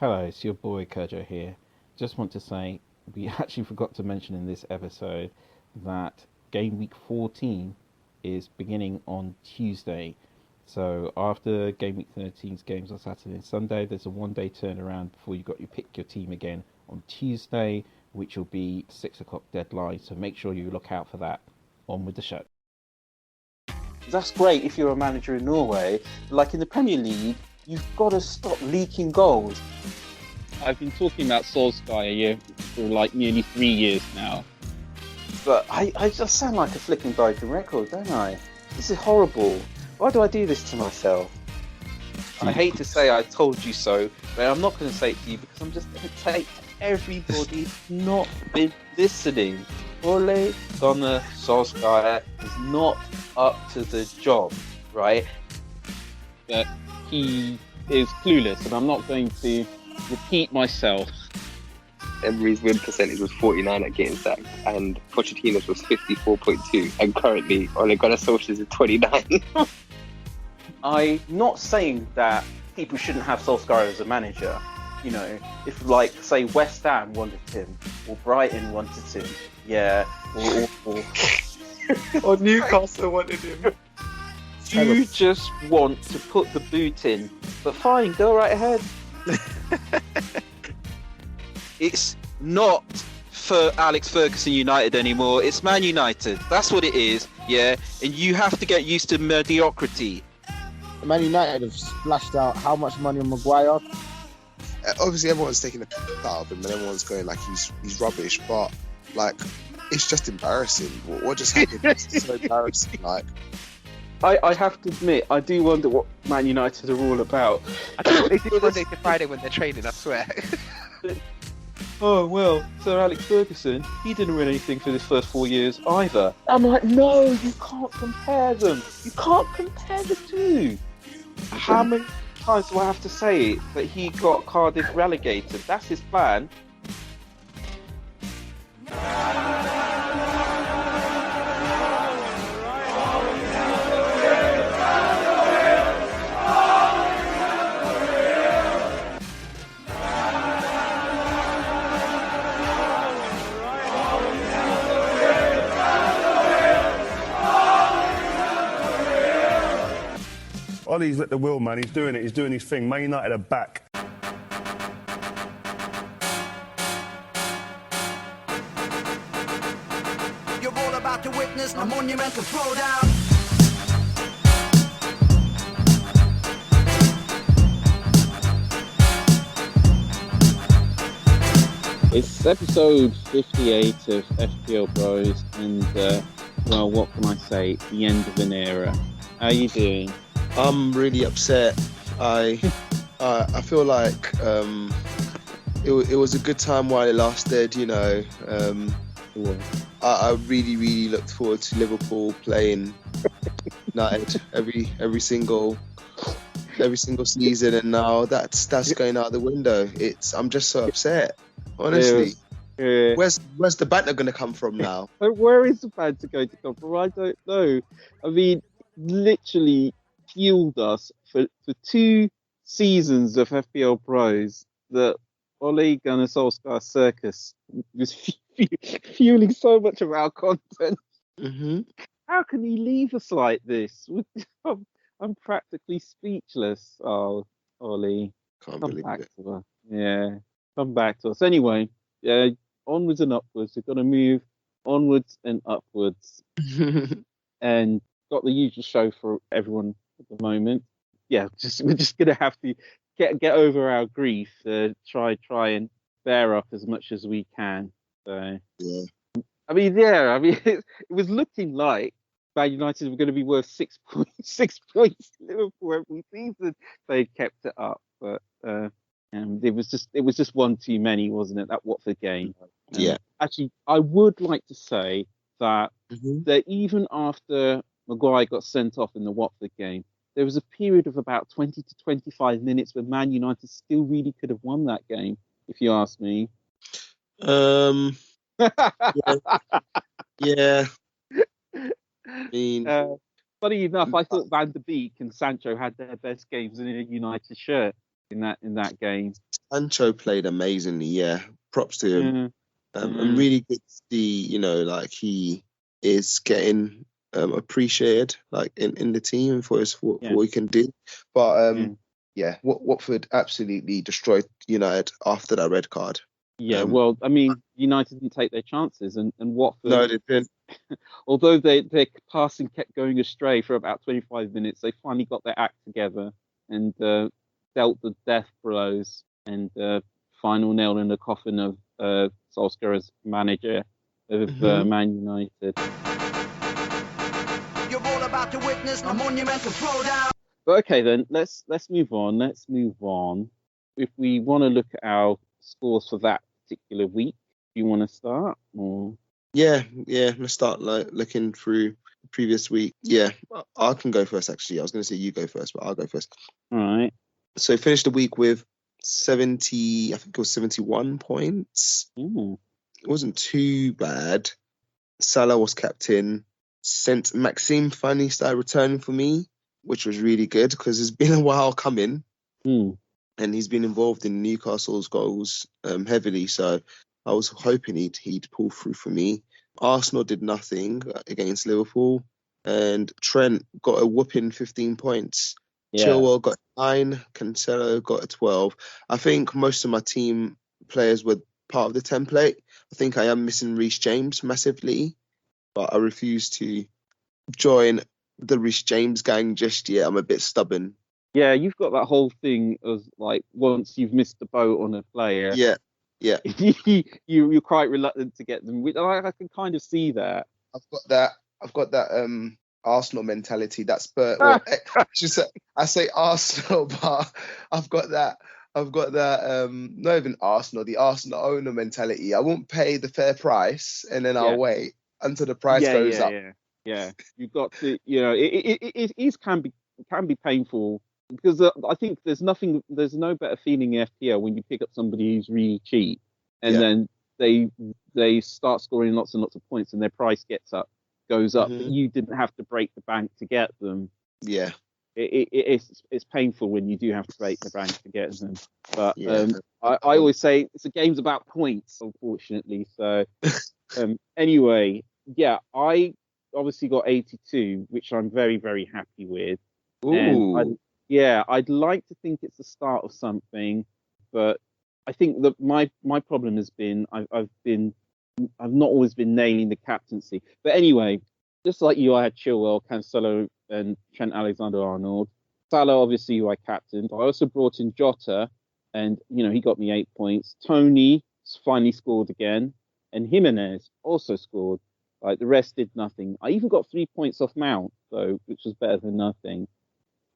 Hello, it's your boy Kojo here. Just want to say we actually forgot to mention in this episode that Gameweek 14 is beginning on Tuesday. So after Gameweek 13's games on Saturday and Sunday, there's a one-day turnaround before you pick your team again on Tuesday, which will be 6 o'clock deadline. So make sure you look out for that. On with the show. That's great if you're a manager in Norway. Like in the Premier League, you've got to stop leaking goals. I've been talking about Solskjaer for like nearly 3 years now. But I just sound like a flipping broken record, don't I? This is horrible. Why do I do this to myself? I hate to say I told you so, but I'm not going to say it to you because I'm just going to take everybody not been listening. Ole Gunnar Solskjaer is not up to the job, right? That he is clueless, and I'm not going to repeat myself. Emery's win percentage was 49 at getting sacked, and Pochettino's was 54.2, and currently Ole Gunnar Solskjaer is 29. I'm not saying that people shouldn't have Solskjaer as a manager. You know, if like say West Ham wanted him or Brighton wanted him, yeah, or Newcastle wanted him. You just want to put the boot in, but fine, go right ahead. It's not for Alex Ferguson United anymore. It's Man United. That's what it is, yeah. And you have to get used to mediocrity. Man United have splashed out how much money on Maguire? Obviously, everyone's taking a piss out of him, and everyone's going like he's rubbish. But like, it's just embarrassing. What just happened? It's so embarrassing. Like, I have to admit, I do wonder what Man United are all about. I don't know what they do Monday to Friday when they're training, I swear. Oh, well, Sir Alex Ferguson, he didn't win anything for his first 4 years either. I'm like, no, you can't compare them. You can't compare the two. How many times do I have to say it that he got Cardiff relegated? That's his plan. Ollie's at the wheel, man. He's doing it. He's doing his thing. Man United are back. You're all about to witness a monumental throwdown. It's episode 58 of FPL Bros, and well, what can I say? The end of an era. How are you doing? I'm really upset. I feel like it was a good time while it lasted. You know, I really looked forward to Liverpool playing United every single season, and now that's going out the window. I'm just so upset, honestly. Yeah. Where's the banter going to come from now? Where is the banter going to come from? I don't know. I mean, literally fueled us for 2 seasons of FPL Bros that Ole Gunnar Solskjaer circus was fueling so much of our content. Mm-hmm. How can he leave us like this? I'm practically speechless. Oh, Ole, Can't come believe back it. to us. Yeah, come back to us. Anyway, yeah, onwards and upwards. We've got to move onwards and upwards, and got the usual show for everyone at the moment. Yeah, we're just gonna have to get over our grief. Try and bear up as much as we can. So Yeah. I mean, it was looking like Man United were going to be worth 6 points. 6 points to Liverpool every season. They kept it up, but it was just one too many, wasn't it? That Watford game. Yeah. Actually, I would like to say that that even after Maguire got sent off in the Watford game, there was a period of about 20 to 25 minutes where Man United still really could have won that game, if you ask me. Yeah. I mean, Funny enough, I thought Van der Beek and Sancho had their best games in a United shirt in that game. Sancho played amazingly. Yeah, props to him. And Mm. really good to see, like he is getting appreciated, like in the team for what he can do. But Watford absolutely destroyed United after that red card. Yeah, well, I mean, United didn't take their chances, and Watford, No, they didn't. although their passing kept going astray for about 25 minutes, they finally got their act together and dealt the death blows and final nail in the coffin of Solskjaer as manager of Man United. You're all about to witness a monumental throwdown. But okay, then let's move on. Let's move on. If we want to look at our scores for that particular week, do you want to start? Or? Yeah. Let's start looking through the previous week. Yeah, I can go first. Actually, I was going to say you go first, but I'll go first. All right. So finished the week with 70. I think it was 71 points. Ooh. It wasn't too bad. Salah was captain. Sent Maxime finally started returning for me, which was really good because it's been a while coming. And he's been involved in Newcastle's goals heavily, so I was hoping he'd pull through for me. Arsenal did nothing against Liverpool, and Trent got a whooping 15 points. Yeah. Chilwell got 9, Cancelo got a 12. I think most of my team players were part of the template. I think I am missing Reece James massively, but I refuse to join the Reece James gang just yet. I'm a bit stubborn. Yeah, you've got that whole thing of like once you've missed the boat on a player, yeah, you're quite reluctant to get them. I can kind of see that. I've got that Arsenal mentality. That's I say Arsenal, but I've got that not even Arsenal, the Arsenal owner mentality. I won't pay the fair price and then I'll wait until the price goes up. Yeah. You've got to, it can be painful. Because I think there's no better feeling in FPL when you pick up somebody who's really cheap and then they start scoring lots and lots of points and their price goes up, but you didn't have to break the bank to get them. Yeah. It's painful when you do have to break the bank to get them. But I always say it's a game's about points, unfortunately. So anyway, I obviously got 82, which I'm very, very happy with. Ooh. And I'd like to think it's the start of something, but I think that my problem has been I've not always been nailing the captaincy. But anyway, just like you, I had Chilwell, Cancelo, and Trent Alexander-Arnold. Salah, obviously, who I captained. I also brought in Jota, and he got me 8 points. Tony finally scored again, and Jimenez also scored. Like the rest did nothing. I even got 3 points off Mount, though, which was better than nothing.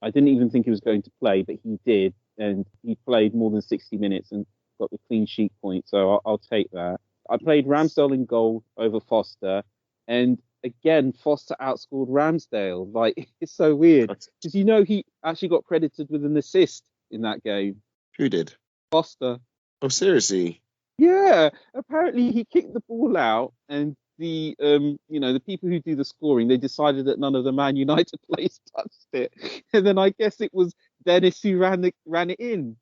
I didn't even think he was going to play, but he did, and he played more than 60 minutes and got the clean sheet point, so I'll take that. I played Ramsdale in goal over Foster, and again, Foster outscored Ramsdale. Like, it's so weird, because he actually got credited with an assist in that game. Who did? Foster. Oh, seriously? Yeah, apparently he kicked the ball out, and the people who do the scoring, they decided that none of the Man United players touched it, and then I guess it was Dennis who ran it in.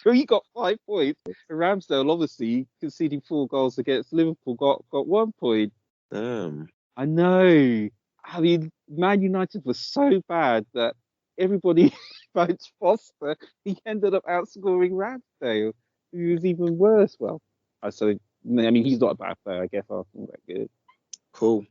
So he got 5 points. And Ramsdale, obviously conceding 4 goals against Liverpool, got 1 point. I know. I mean, Man United was so bad that everybody votes Foster. He ended up outscoring Ramsdale, who was even worse. Well, he's not a bad player. I guess Arsenal that good. Cool.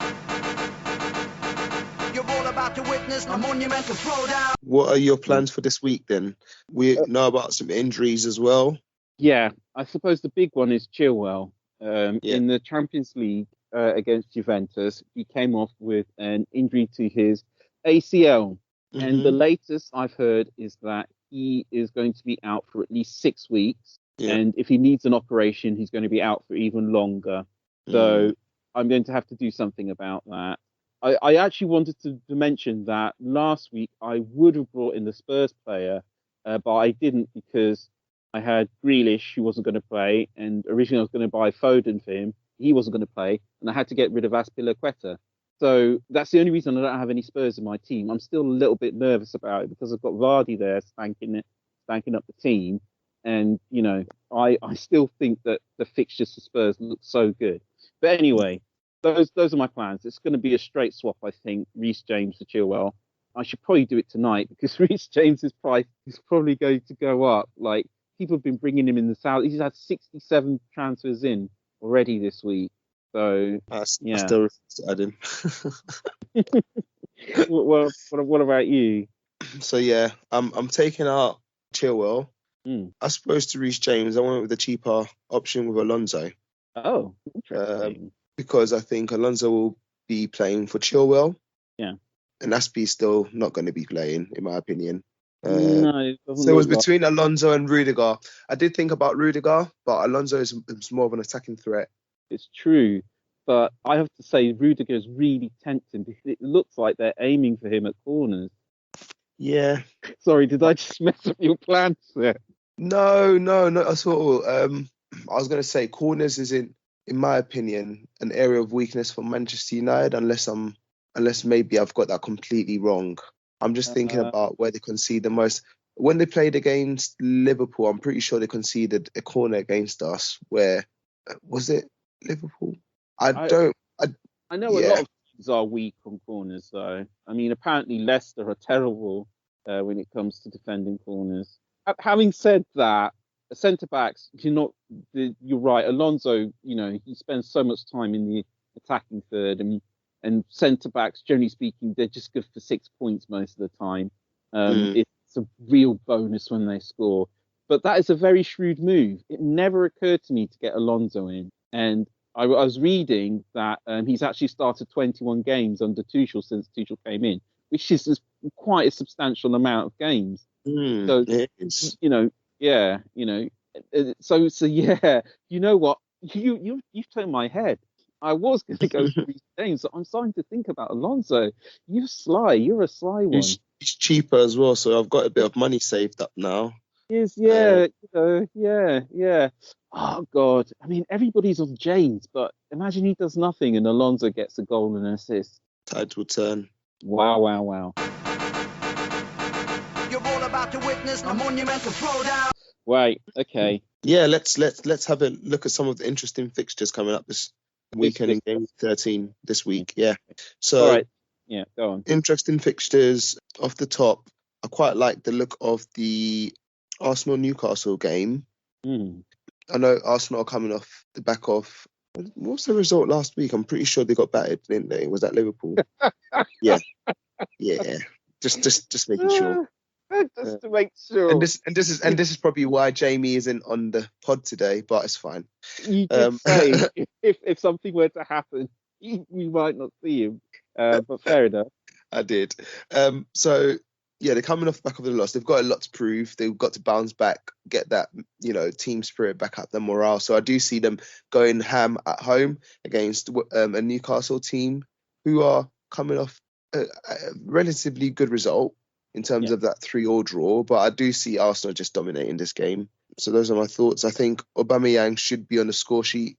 You're all about to witness a monumental throwdown. What are your plans for this week then? We know about some injuries as well. Yeah, I suppose the big one is Chilwell. In the Champions League against Juventus, he came off with an injury to his ACL. And the latest I've heard is that he is going to be out for at least 6 weeks. Yeah. And if he needs an operation, he's going to be out for even longer. So I'm going to have to do something about that. I actually wanted to mention that last week I would have brought in the Spurs player, but I didn't because I had Grealish who wasn't going to play, and originally I was going to buy Foden for him. He wasn't going to play, and I had to get rid of Azpilicueta. So that's the only reason I don't have any Spurs in my team. I'm still a little bit nervous about it because I've got Vardy there spanking up the team. And, I still think that the fixtures for Spurs look so good. But anyway, those are my plans. It's going to be a straight swap, I think, Reece James to Chilwell. I should probably do it tonight because Reece James's price is probably going to go up. Like, people have been bringing him in the south. He's had 67 transfers in already this week. So, I yeah. still refuse to add him. What about you? So yeah, I'm taking out Chilwell. As opposed to Reece James, I went with the cheaper option with Alonso. Oh, interesting. Because I think Alonso will be playing for Chilwell. Yeah. And Aspie's still not going to be playing, in my opinion. No, it doesn't so it was look like- between Alonso and Rudiger. I did think about Rudiger, but Alonso is more of an attacking threat. It's true, but I have to say Rudiger is really tempting because it looks like they're aiming for him at corners. Yeah. Sorry, did I just mess up your plans there? No, not at all. I was going to say corners is in my opinion, an area of weakness for Manchester United, unless maybe I've got that completely wrong. I'm just thinking about where they concede the most. When they played against Liverpool, I'm pretty sure they conceded a corner against us. Where was it? Liverpool? I know a lot of teams are weak on corners, though. I mean, apparently Leicester are terrible when it comes to defending corners. Having said that, centre backs, you're right. Alonso, he spends so much time in the attacking third, and centre backs, generally speaking, they're just good for 6 points most of the time. It's a real bonus when they score. But that is a very shrewd move. It never occurred to me to get Alonso in. And I was reading that he's actually started 21 games under Tuchel since Tuchel came in, which is quite a substantial amount of games. So, yeah, so yeah, you know what? You've turned my head. I was going to go for these games, so I'm starting to think about Alonso. You're a sly one. He's cheaper as well, so I've got a bit of money saved up now. Yeah. Oh God, I mean everybody's on James, but imagine he does nothing and Alonso gets a goal and an assist. Tide will turn. Wow. You're all about to witness a monumental throwdown. Right. Okay. Yeah, let's have a look at some of the interesting fixtures coming up this weekend in Game 13 this week. Yeah. So, all right. Yeah, go on. Interesting fixtures off the top. I quite like the look of the Arsenal-Newcastle game. I know Arsenal are coming off the back of... What was the result last week? I'm pretty sure they got battered, didn't they? Was that Liverpool? Yeah. Just making sure. Just to make sure. And this is probably why Jamie isn't on the pod today, but it's fine. You did say if something were to happen, we might not see him. But fair enough. I did. So yeah, they're coming off the back of the loss. They've got a lot to prove. They've got to bounce back, get that team spirit back up, their morale. So I do see them going ham at home against a Newcastle team who are coming off a relatively good result in terms of that 3-3 draw, but I do see Arsenal just dominating this game. So those are my thoughts. I think Aubameyang should be on the score sheet.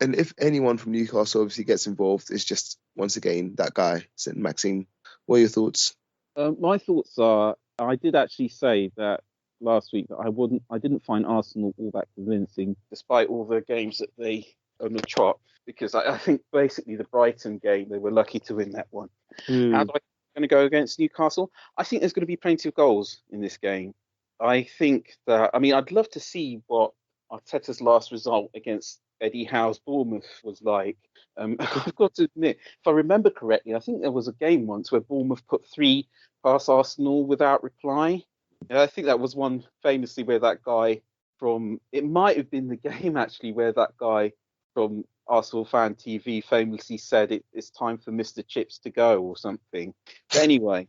And if anyone from Newcastle obviously gets involved, it's just, once again, that guy, St. Maxime. What are your thoughts? My thoughts are, I did actually say that last week that I didn't find Arsenal all that convincing, despite all the games that they on the trot, because I think basically the Brighton game, they were lucky to win that one. How do I going to go against Newcastle? I think there's going to be plenty of goals in this game. I think that, I'd love to see what Arteta's last result against Eddie Howe's Bournemouth was like. I've got to admit, if I remember correctly, I think there was a game once where Bournemouth put 3 past Arsenal without reply. I think that was one famously where that guy it might have been the game actually, where that guy from Arsenal Fan TV famously said it's time for Mr. Chips to go or something. But anyway,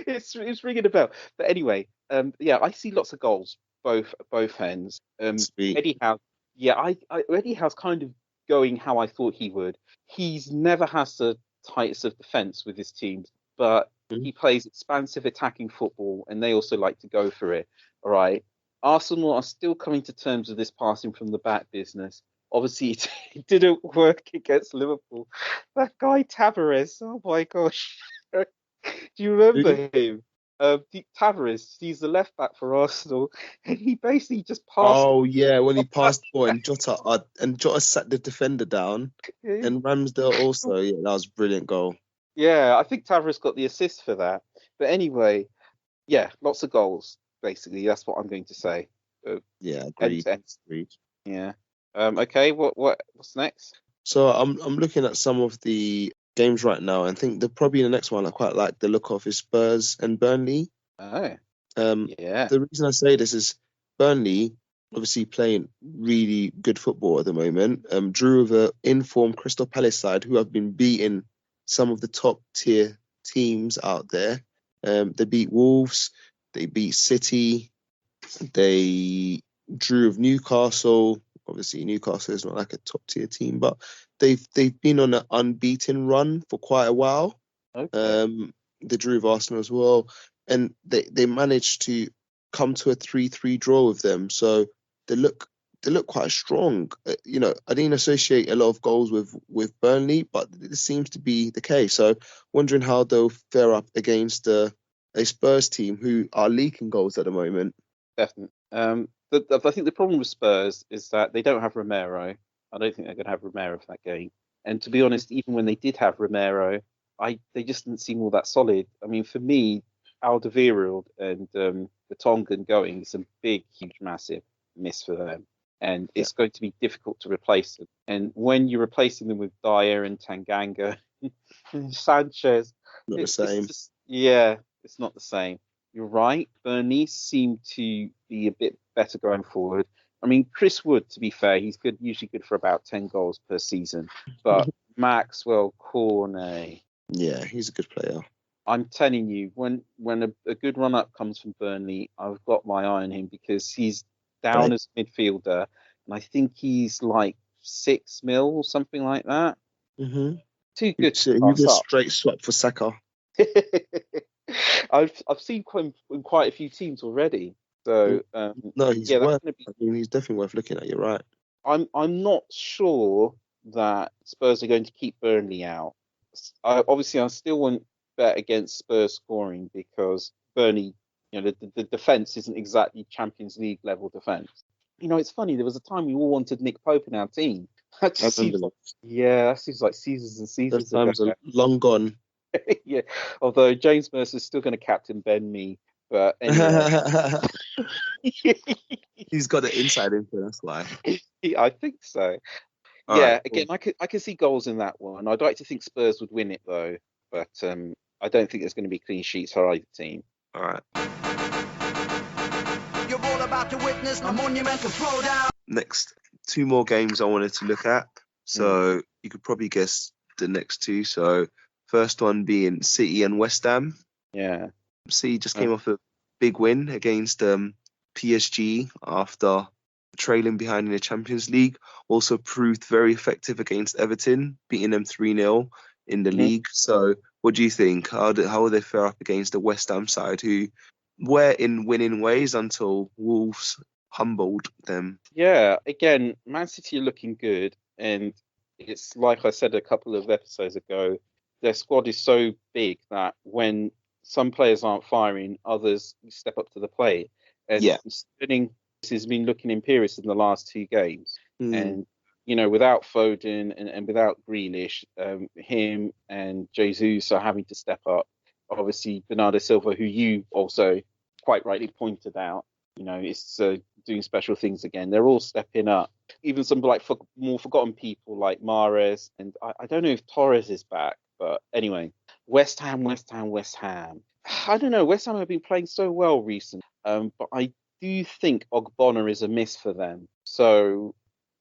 it's ringing a bell. But anyway, I see lots of goals, both ends. Eddie Howe, Eddie Howe's kind of going how I thought he would. He's never has the tightest of defence with his teams, but he plays expansive attacking football, and they also like to go for it. All right. Arsenal are still coming to terms with this passing from the back business. Obviously, it didn't work against Liverpool. That guy Tavares, oh my gosh. Do you remember him? Tavares, he's the left back for Arsenal, and he basically just passed. Oh yeah, when he passed the ball and Jota sat the defender down, it. and Ramsdale also. Yeah, that was a brilliant goal. Yeah, I think Tavares got the assist for that. But anyway, yeah, lots of goals. Basically, that's what I'm going to say. Yeah, End agreed. to end. Agreed. Yeah. Okay. What's next? So I'm looking at some of the games right now, and think probably the next one I quite like the look of is Spurs and Burnley. Oh, Um, yeah. the reason I say this is Burnley obviously playing really good football at the moment. Drew with an informed Crystal Palace side who have been beating some of the top tier teams out there. They beat Wolves, they beat City, they drew with Newcastle. Obviously, Newcastle is not like a top tier team, but they've been on an unbeaten run for quite a while. Okay. They drew with Arsenal as well, and they managed to come to a 3-3 draw with them. So they look quite strong. I didn't associate a lot of goals with Burnley, but this seems to be the case. So wondering how they'll fare up against a Spurs team who are leaking goals at the moment. Definitely. I think the problem with Spurs is that they don't have Romero. I don't think they're going to have Romero for that game. And to be honest, even when they did have Romero, they just didn't seem all that solid. I mean, for me, Alderweireld and the Tongan going is a big, huge, massive miss for them. And it's going to be difficult to replace them. And when you're replacing them with Dyer and Tanganga and Sanchez, Not the same. it's not the same. You're right. Burnley seem to be a bit better going forward. I mean, Chris Wood, to be fair, he's usually good for about 10 goals per season. But Maxwell Cornet, Yeah, he's a good player. I'm telling you, when a good run up comes from Burnley, I've got my eye on him because he's down Right. as midfielder, and I think he's like 6 mil or something like that. Mm-hmm. Too good So to he's pass a up. straight swap for Saka. I've seen him in quite a few teams already. So No, he's yeah, that's worth. going to be. I mean, he's definitely worth looking at. You're right. I'm not sure that Spurs are going to keep Burnley out. Obviously, I still want bet against Spurs scoring because Burnley, the defense isn't exactly Champions League level defense. It's funny. There was a time we all wanted Nick Pope in our team. That I just seems remember that seems like seasons and those seasons ago. times are long gone. Yeah. Although James Mercer's still going to captain Ben me, but anyway. He's got the inside info. That's why. I think so. All Yeah, right, cool. again, I can see goals in that one. I'd like to think Spurs would win it though, but I don't think there's going to be clean sheets for either team. All right. You're all about to witness a monumental throwdown. Next, 2 more games I wanted to look at. So you could probably guess the next 2. So first one being City and West Ham. Yeah. City just came off a big win against PSG after trailing behind in the Champions League. Also proved very effective against Everton, beating them 3-0 in the league. So what do you think? How will they fare up against the West Ham side who were in winning ways until Wolves humbled them? Yeah, again, Man City are looking good, and it's like I said a couple of episodes ago, their squad is so big that when some players aren't firing, others step up to the plate. And Sterling has been looking imperious in the last 2 games. And, without Foden and without Grealish, him and Jesus are having to step up. Obviously, Bernardo Silva, who you also quite rightly pointed out, is doing special things again. They're all stepping up. Even some more forgotten people like Mahrez, and I don't know if Torres is back, but anyway, West Ham. I don't know. West Ham have been playing so well recently, but I do think Ogbonna is a miss for them. So,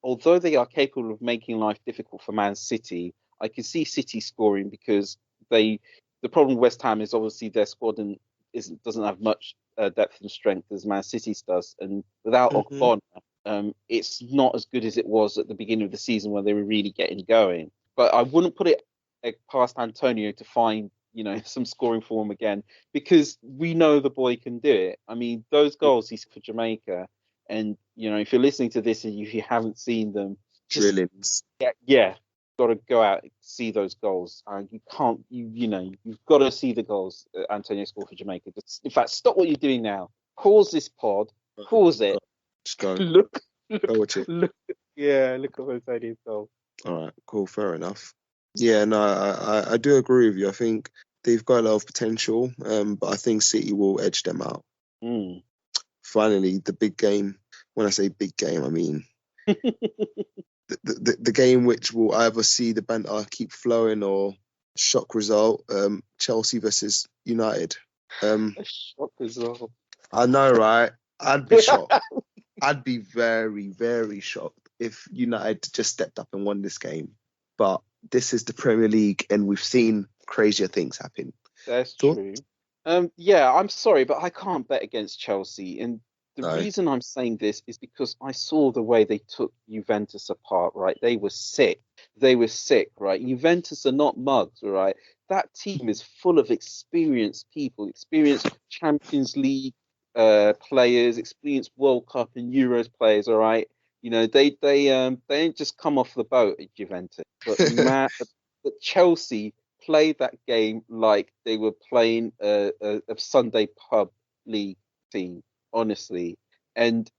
although they are capable of making life difficult for Man City, I can see City scoring because the problem with West Ham is obviously their squad doesn't have much depth and strength as Man City's does, and without Ogbonna, it's not as good as it was at the beginning of the season when they were really getting going. But I wouldn't put it past Antonio to find some scoring form again, because we know the boy can do it. I mean, those goals he's for Jamaica, and if you're listening to this and if you haven't seen them, Drillings. Yeah, got to go out and see those goals. And you can't, you've got to see the goals Antonio scored for Jamaica. In fact, stop what you're doing now. Pause this pod. Pause it. Just go. Look, Go watch it. look at Antonio's goal. All right, cool, fair enough. Yeah, no, I do agree with you. I think they've got a lot of potential, but I think City will edge them out. Finally, the big game. When I say big game, I mean the game which will either see the banter keep flowing or shock result. Chelsea versus United. A shock result. I know, right? I'd be shocked. I'd be very, very shocked if United just stepped up and won this game. But this is the Premier League, and we've seen crazier things happen. That's true. Yeah, I'm sorry, but I can't bet against Chelsea. And the reason I'm saying this is because I saw the way they took Juventus apart, right? They were sick. Right? Juventus are not mugs, right? That team is full of experienced people, experienced Champions League players, experienced World Cup and Euros players, all right? They ain't just come off the boat at Juventus. But Chelsea played that game like they were playing a Sunday pub league team, honestly. And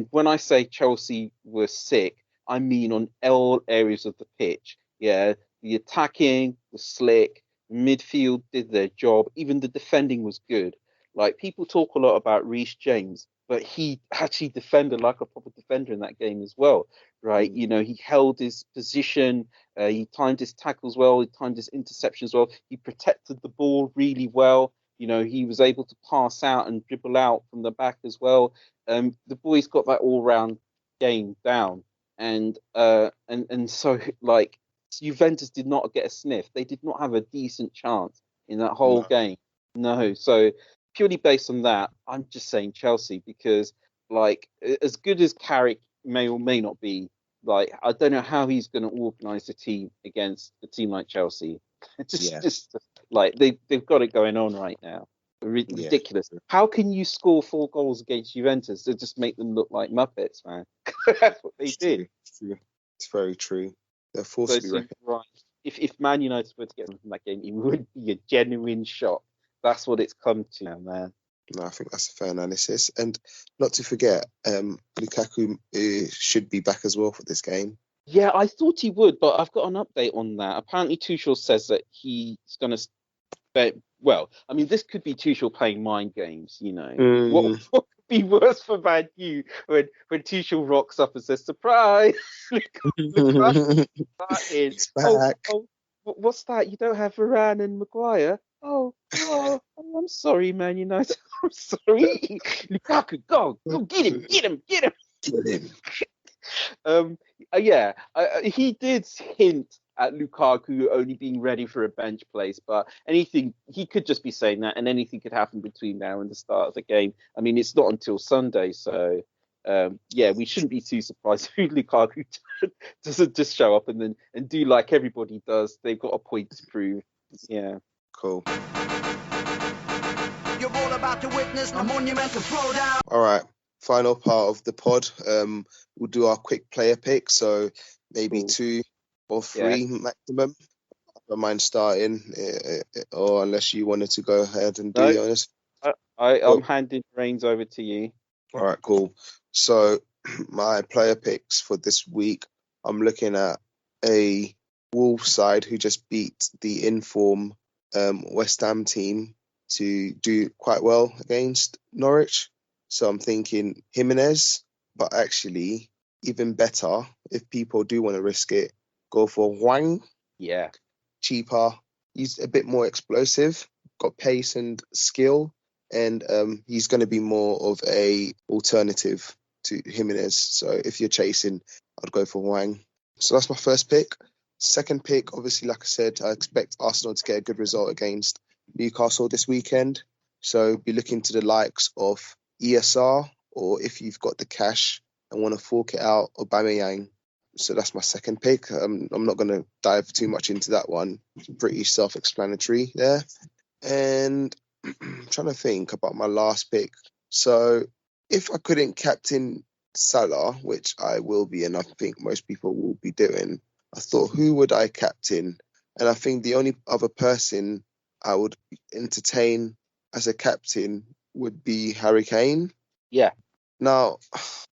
when I say Chelsea were sick, I mean on all areas of the pitch. Yeah, the attacking was slick, midfield did their job, even the defending was good. Like, people talk a lot about Reece James, but he actually defended like a proper defender in that game as well, right? He held his position, he timed his tackles well, he timed his interceptions well, he protected the ball really well. He was able to pass out and dribble out from the back as well. The boys got that all-round game down, and so, like, Juventus did not get a sniff. They did not have a decent chance in that whole game. No, so purely based on that, I'm just saying Chelsea, because, like, as good as Carrick may or may not be, like, I don't know how he's going to organise a team against a team like Chelsea. Just like they've got it going on right now. Ridiculous. Yeah. How can you score 4 goals against Juventus to just make them look like Muppets, man? That's what they did. It's very true. They're forced to be reckoned. Right. If Man United were to get them from that game, it would be a genuine shock. That's what it's come to now, man. No, I think that's a fair analysis. And not to forget, Lukaku should be back as well for this game. Yeah, I thought he would, but I've got an update on that. Apparently, Tuchel says that he's going to... Well, I mean, this could be Tuchel playing mind games, What could be worse for Man U when Tuchel rocks up and says, surprise! Lukaku It's back. Oh, what's that? You don't have Varane and Maguire? Oh, I'm sorry, Man United. I'm sorry. Lukaku, go get him. Yeah, he did hint at Lukaku only being ready for a bench place, but he could just be saying that, and anything could happen between now and the start of the game. I mean, it's not until Sunday, so we shouldn't be too surprised if Lukaku doesn't just show up and do like everybody does. They've got a point to prove. Yeah. Cool. You're all about to witness a monumental throwdown. All right. Final part of the pod. We'll do our quick player pick, so maybe 2 or 3 maximum. I don't mind starting, or unless you wanted to go ahead and do yours. I'm handing reins over to you. All right, cool. So my player picks for this week, I'm looking at a Wolves side who just beat the in-form West Ham team to do quite well against Norwich. So I'm thinking Jimenez, but actually even better, if people do want to risk it, go for Hwang. Yeah. Cheaper. He's a bit more explosive, got pace and skill, and he's going to be more of a alternative to Jimenez. So if you're chasing, I'd go for Hwang. So that's my first pick. Second pick, obviously, like I said, I expect Arsenal to get a good result against Newcastle this weekend. So be looking to the likes of ESR, or if you've got the cash and want to fork it out, Aubameyang. So that's my second pick. I'm not going to dive too much into that one. It's pretty self-explanatory there. And I'm trying to think about my last pick. So if I couldn't captain Salah, which I will be, and I think most people will be doing, I thought, who would I captain? And I think the only other person I would entertain as a captain would be Harry Kane. Yeah. Now,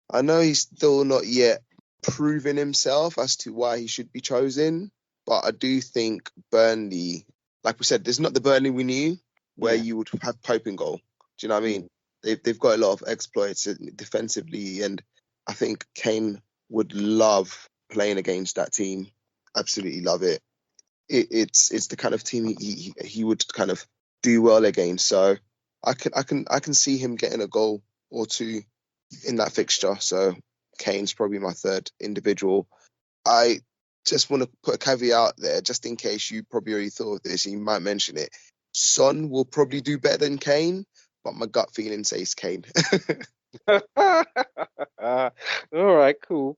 I know he's still not yet proven himself as to why he should be chosen, but I do think Burnley, like we said, there's not the Burnley we knew where you would have Pope in goal. Do you know what I mean? They've got a lot of exploits defensively, and I think Kane would love playing against that team. Absolutely love it. It's the kind of team he would kind of do well against. So I can see him getting a goal or two in that fixture. So Kane's probably my third individual. I just want to put a caveat there, just in case you probably already thought of this, and you might mention it. Son will probably do better than Kane, but my gut feeling says Kane. All right, cool.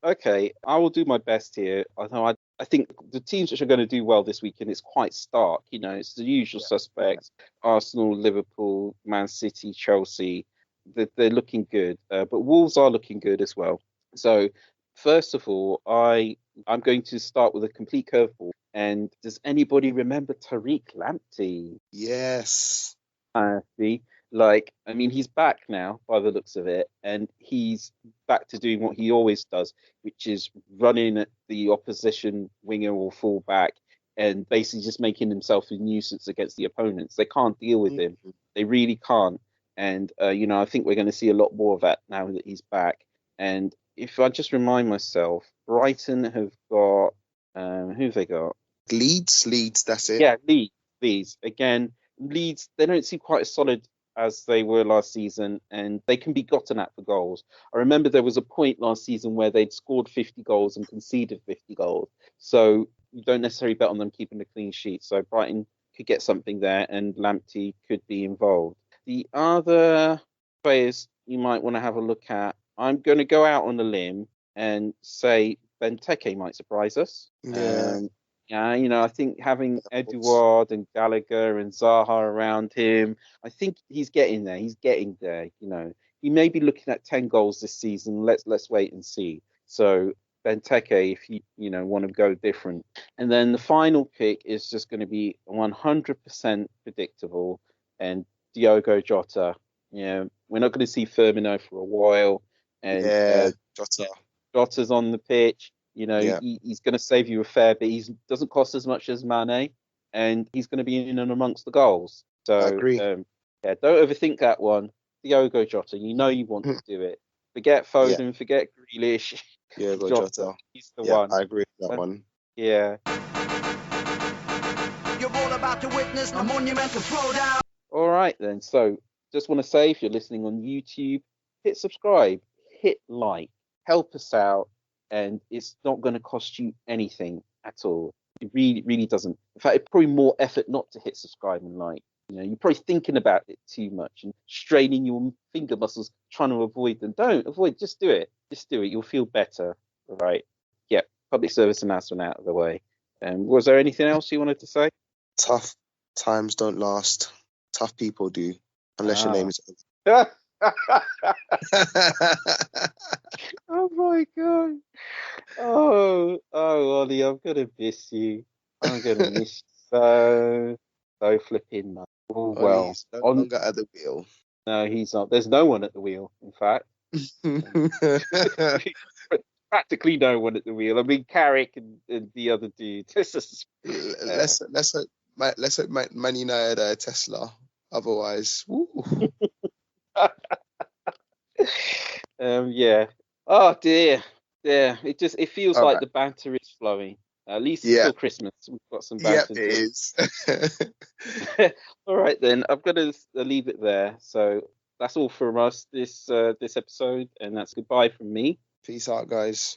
Okay, I will do my best here. I think the teams which are going to do well this weekend, it's quite stark. You know, it's the usual suspects: Arsenal, Liverpool, Man City, Chelsea. They're looking good, but Wolves are looking good as well. So, first of all, I'm going to start with a complete curveball. And does anybody remember Tariq Lamptey? Yes. He's back now by the looks of it, and he's back to doing what he always does, which is running at the opposition winger or fullback and basically just making himself a nuisance against the opponents. They can't deal with him. They really can't. And, I think we're going to see a lot more of that now that he's back. And if I just remind myself, Brighton have got, who have they got? Leeds, that's it. Yeah, Leeds. Again, Leeds, they don't seem quite as solid as they were last season, and they can be gotten at for goals. I remember there was a point last season where they'd scored 50 goals and conceded 50 goals. So you don't necessarily bet on them keeping a clean sheet. So Brighton could get something there, and Lamptey could be involved. The other players you might want to have a look at, I'm going to go out on a limb and say Benteke might surprise us. I think having Edouard and Gallagher and Zaha around him, I think he's getting there. He may be looking at 10 goals this season. Let's wait and see. So Benteke, if you want to go different. And then the final pick is just going to be 100% predictable, and Diogo Jota. We're not going to see Firmino for a while. And Jota. Jota's on the pitch. He's going to save you a fair bit. He doesn't cost as much as Mane, and he's going to be in and amongst the goals. So, I agree. Don't overthink that one. Diogo Jota, you want to do it. Forget Foden, forget Grealish. Yeah, Jota. He's the one. I agree with that one. Yeah. You're all about to witness a monumental throwdown. All right, then. So, just want to say, if you're listening on YouTube, hit subscribe, hit like, help us out. And it's not going to cost you anything at all. It really, really doesn't. In fact, it's probably more effort not to hit subscribe and like. You're probably thinking about it too much and straining your finger muscles trying to avoid them. Don't avoid. Just do it. You'll feel better. All right. Yeah. Public service announcement out of the way. Was there anything else you wanted to say? Tough times don't last. Tough people do, unless your name is. Oh my god! Oh, Ollie, I'm gonna miss you. I'm gonna miss you so flipping much. Oh, well, he's no longer at the wheel. No, he's not. There's no one at the wheel. In fact, practically no one at the wheel. I mean, Carrick and the other dude. Let's hope Man United are a Tesla. Otherwise, woo. Yeah. Oh dear. Yeah. It feels like the banter is flowing. At least until Christmas, we've got some banter. Yeah, it is. All right then. I'm gonna leave it there. So that's all from us this episode, and that's goodbye from me. Peace out, guys.